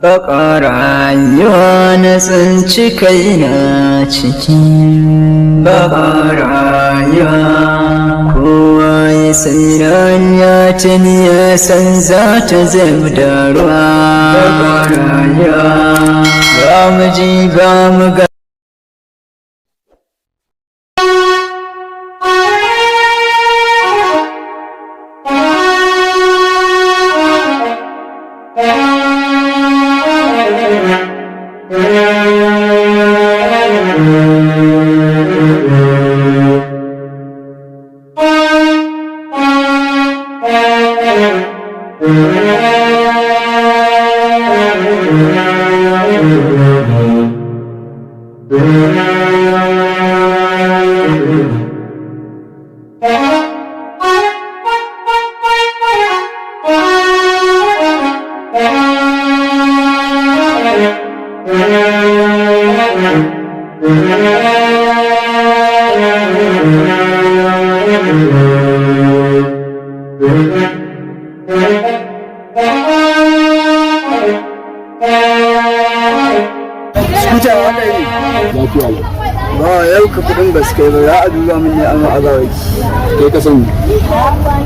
Baka rayuwa na tsinci kaina ciki, baka rayuwa kowa ya san rana ta ya san za ta zama da ruwa. Baka rayuwa ba mu ji ba mu ga ba yau ka kudin gaske ba ya a duba min ne amma azawai kai ka sani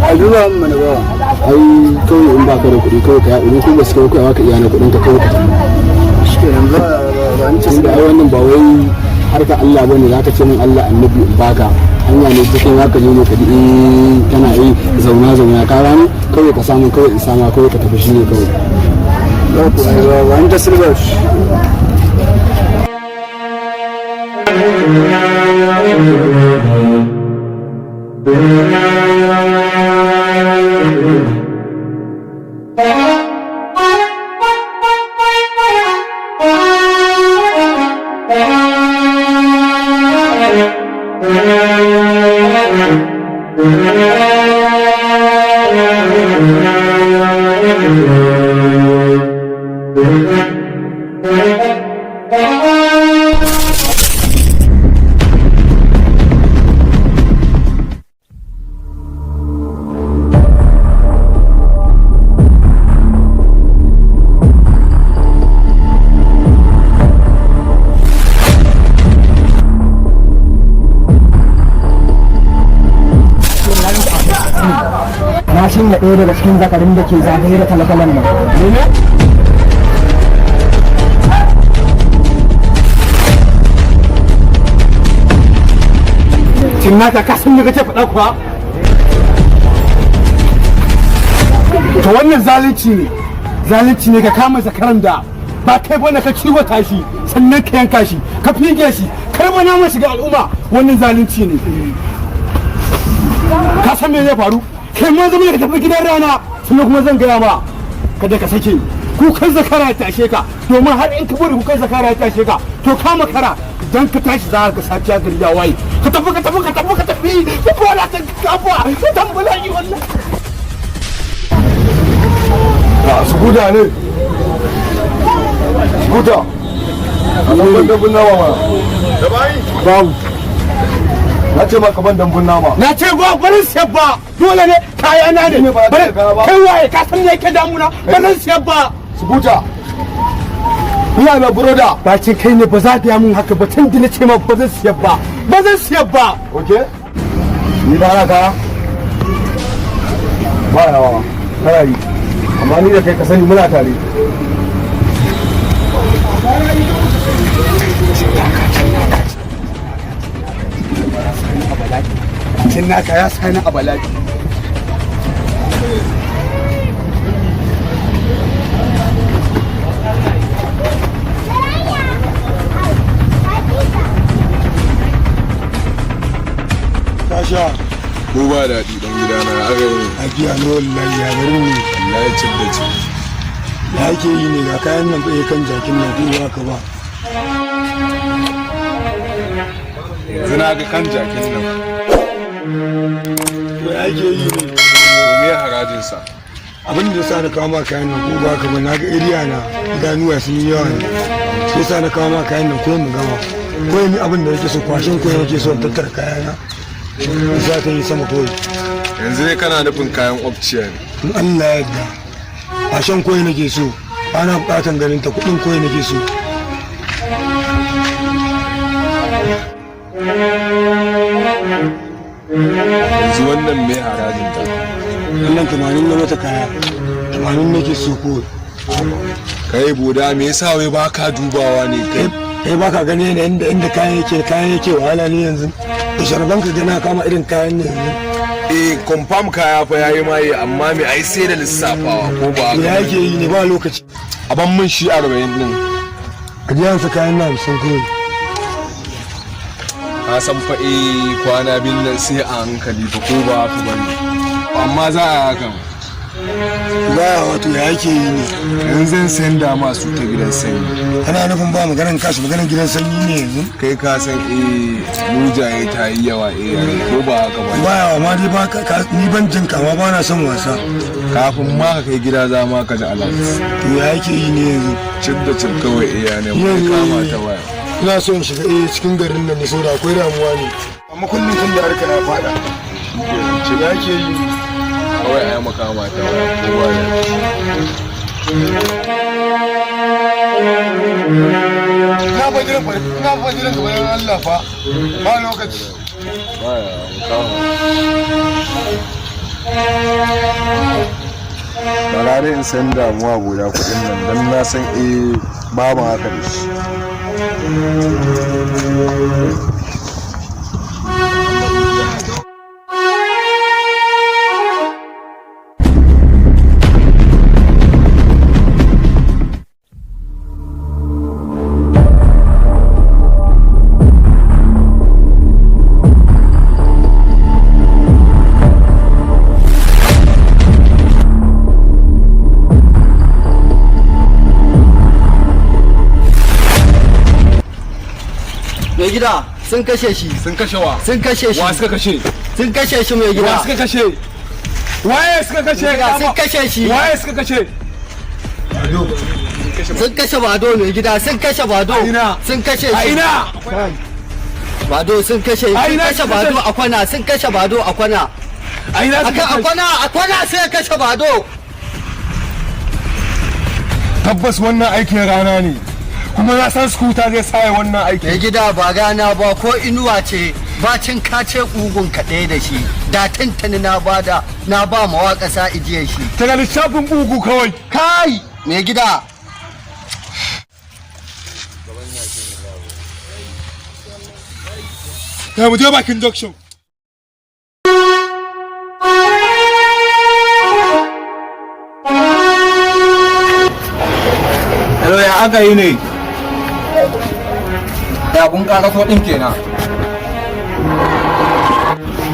a duba min mana ba ai kawai in baka da kuɗi kawai ka yaɗu ko gaske kawai baka iya na kuɗin ka kawai ka shikenan ba an ce da ai wannan ba wai harka Allah bane zaka ce min Allah annabi in baka hanya ne cikin zaka je ne ka di kana yi zauna ka rani kawai ka samu kawai in sama kawai ka tafi shi ne kawai ba an ta silba mashin ya ɗaya daga cikin zakarin da ke zagaye da talakalan nan. Cin naka kasan da kace faɗa kuwa? To wannan zalunci ne ka kama zakaran da ba kai bane ka kiwata shi sannan ka yanka shi ka fige shi kai ba na shiga al'umma wannan zalunci ne. Ka san me zai faru? Kai ma zama ka tafi gidan rana sannan kuma zan gaya ma kada ka sake kukan zakara ya tashe ka domin har in ka bari kukan zakara ya tashe ka to ka makara idan ka tashi za ka sace gari ya waye ka tafi ka kora ta kafa ka tambula yi wannan su guda ne guda a nan dambun nama ma da bayi babu na ce maka ban dambun nama na ce ba barin siyar ba dole ne kaya na ne kai waye ka san me yake damuna barin siyar ba su guda ina na buroda bacin kai ne ba za ta yi mun haka ba tun da na ce ma ba zan siyar ba ok ni ba na kaya ba yawa kana yi amma ni da kai ka sani muna tare cin naka ya sani a bala'i tasha ko ba daɗi ɗan gidana aka yi a giya na wallahi ya bari ne Allah ya cin da ci ya ake yi ne ga kayan nan bai kan jakin nan ko haka ba yanzu na ga kan jakin nan to ya ake yi ne to me harajin sa abin da sa na kawo ma kayan nan ko ba ka ba na ga area na idanuwa sun yi yawa ne sai sa na kawo ma kayan nan ko mu gama ko ni abin da yake so kwashin ko yake so tattara kayana za ta yi sama koyi yanzu ne kana nufin kayan opciya ne in Allah ya yarda a shan koyi nake so ana bukatan ganin ta kuɗin koyi nake so. yanzu wannan mai harajin ta Wannan 80 na mata kaya, 80 nake so ko. kai boda me yasa wai baka dubawa ne kai Kai ba ka gani ne inda kayan yake wahala ne yanzu. Da sharban ka gana kama irin kayan ne yanzu. confirm kaya fa yayi maye amma me ai sai da lissafawa ko ba haka Ya yake yi ne ba lokaci. a ban mun shi 40 din A jiyan sa kayan na sun koyi. ka san fa kwana bin nan sai a hankali fa ko ba haka bane amma za a hakan Ba wato ya yake yi ne. yanzu zan sayan da masu ta gidan sanyi Kana nufin ba maganar kasu maganar gidan sanyi ne yanzu. kai ka san mujaye ta yi yawa ko ba haka ba Ba yawa ma dai ba ni ban jin kama ba na son wasa. kafin ma ka kai gida za ma ka ji alat To ya yake yi ne yanzu. cin da cin kawai ne ba kama ta waya Ina so in shiga cikin garin nan ne saboda akwai damuwa ne. Amma kullum tun da harka na fada. Ya yake yi ne. kawai a yi makama ta waya kowa ya Ina fa jiran ka bayan Allah fa. Ba lokaci. baya makama da in san damuwa guda kudin nan don na san babu haka da shi Mai gida sun kashe shi. sun kashe wa Sun kashe shi. wa suka kashe Sun kashe shi mai wa gida. suka kashe waye suka kashe Sun kashe shi. waye suka kashe Sun kashe Bado mai gida. Sun kashe Bado. A ina? Sun kashe shi. a ina Bado sun kashe. A Sun ina kashe suka Bado kashe? a kwana. Sun kashe Bado a kwana. a ina suka Akan kashe a kwana sai kashe Bado. tabbas wannan aikin rana ne kuma na san skuta zai saya wannan aikin Mai gida ba gana ba ko inuwa ce bacin kace kugun kaɗai da shi da tantani na ba mawaƙa sa ijiyar shi. tana lissafin bugu kawai Kai mai gida. ya mu je bakin junction Hello ya aka yi ne? Ya kun ƙaraso ɗin kenan.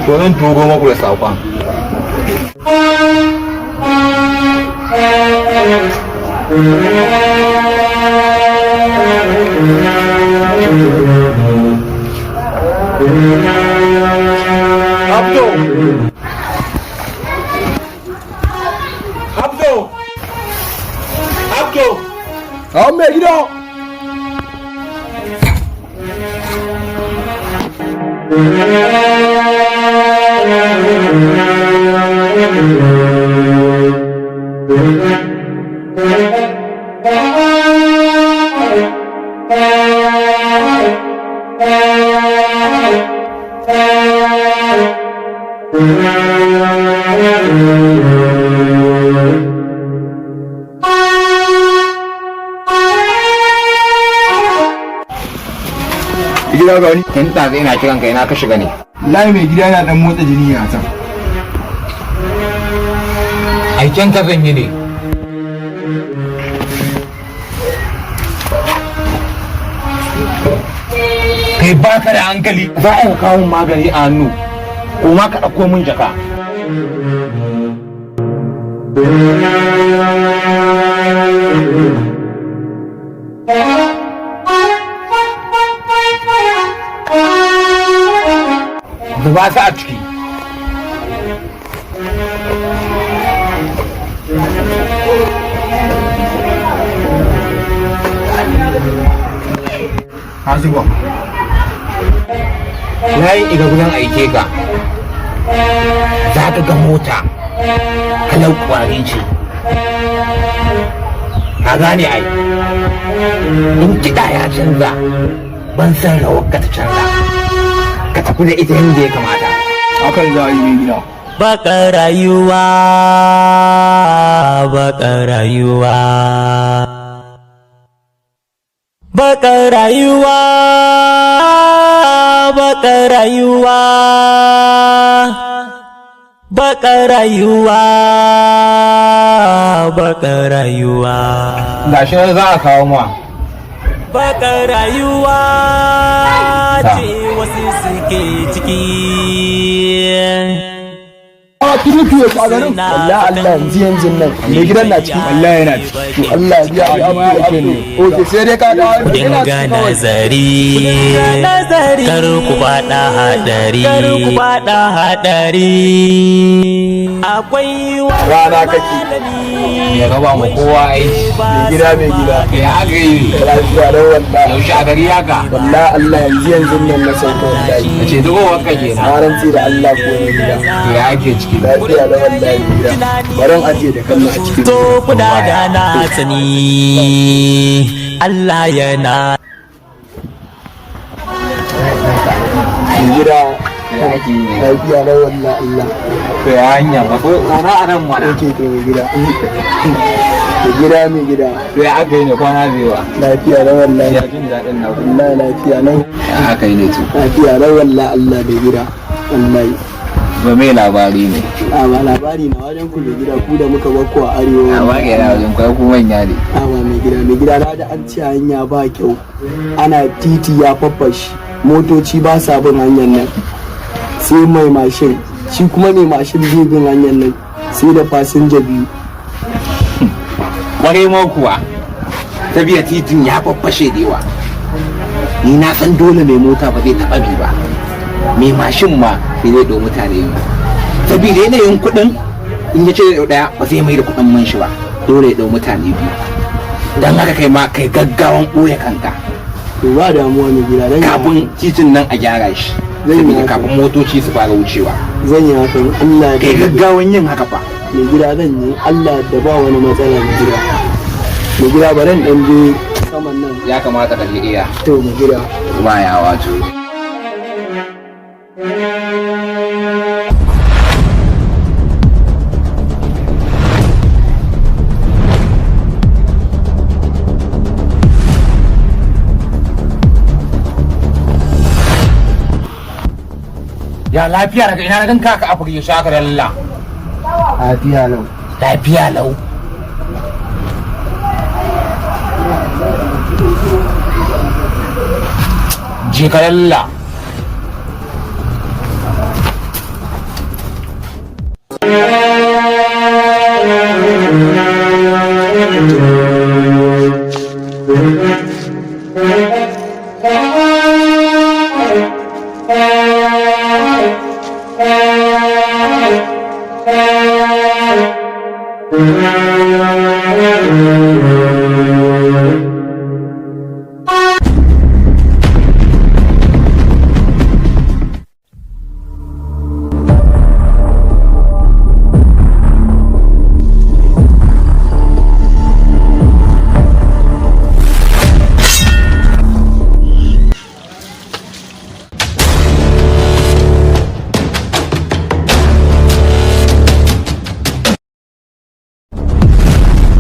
To nan turo maku da saƙon. Abdo! Abdo! Abdo! Kawo mai gida! Gida ga wani? in ɗaza ina kiran ka ina ka shiga ne. Layi mai gida yana dan motsa jini a can. Aiken ka zan yi ne. Kai baka da hankali za a yi kawo magani a hannu ko ma ka ɗauko min jaka. Zuba su a ciki. Hasiba. Na yi iga gudan aike ka. Za ka ga mota kalau kwari ce. ka gane ai in kiɗa ya canza ban san rawar ka ta canza ka tafi da ita yadda ya kamata hakan za a yi mai gida baka rayuwa baka rayuwa baka rayuwa baka rayuwa baka rayuwa baka rayuwa gashi nan za a kawo ma baka rayuwa ce wasu suke ciki turuki ya kwagarin Allah Allah yanzu nan mai gidan na ciki Allah yana ciki to Allah ya biya amma ya ake ne oke sai dai ka dawo dinga nazari kar ku fada hadari akwai rana kake ya raba mu kowa aiki mai gida ya aka yi lafiya da wallahi yaushe a gari haka wallahi Allah yanzu nan na sauka wallahi a ce duk wanka kenan haranci da Allah ko ne gida ya ake ciki lafiya da wallahi gida barin aje da kallon a cikin to kuda da na sani Allah yana gida lafiya da wallahi Allah to ya hanya ba ko ana anan mana oke to mai gida mai gida to ya aka yi ne kwana biyuwa lafiya da wallahi ya jin daɗin na wallahi lafiya nan ya aka yi ne to lafiya da wallahi Allah mai gida wallahi ba mai labari ne a ba labari na wajen ku mai gida ku da muka bakko a arewa a ba yana wajen kai ku manya ne a ba mai gida na da an ce hanya ba kyau ana titi ya faffashi motoci ba sa bin hanyar nan sai mai mashin shi kuma mai mashin bai bin hanyar nan sai da fasinja biyu kwarai ma kuwa tafiya titin ya faffashe da yawa ni na san dole mai mota ba zai taɓa bi ba mai mashin ma bai zai ɗau mutane ba saboda yanayin kuɗin in ya ce da ɗaya ba zai mai da kuɗin man shi ba dole ya ɗau mutane biyu don haka kai ma kai gaggawan ɓoye kanka to ba damuwa mai gida dan kafin titin nan a gyara shi saboda kafin motoci su fara wucewa zan yi hakan Allah ya kai gaggawan yin haka fa mai gida zan yi Allah da ba wani matsala mai gida baran dan je saman nan ya kamata ka je iya to mai gida ba ya wato ya lafiya daga ina na ganka ka afirka shaka da lalla lafiya lau je ka lalla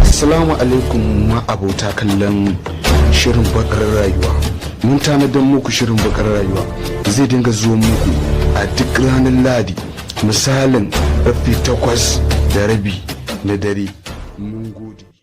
Assalamu alaikum ma'abota kallon shirin bakar rayuwa. Mun tanadar muku shirin bakar rayuwa zai dinga zuwa muku a duk ranar Ladi misalin 8:30 na dare. Mun gode.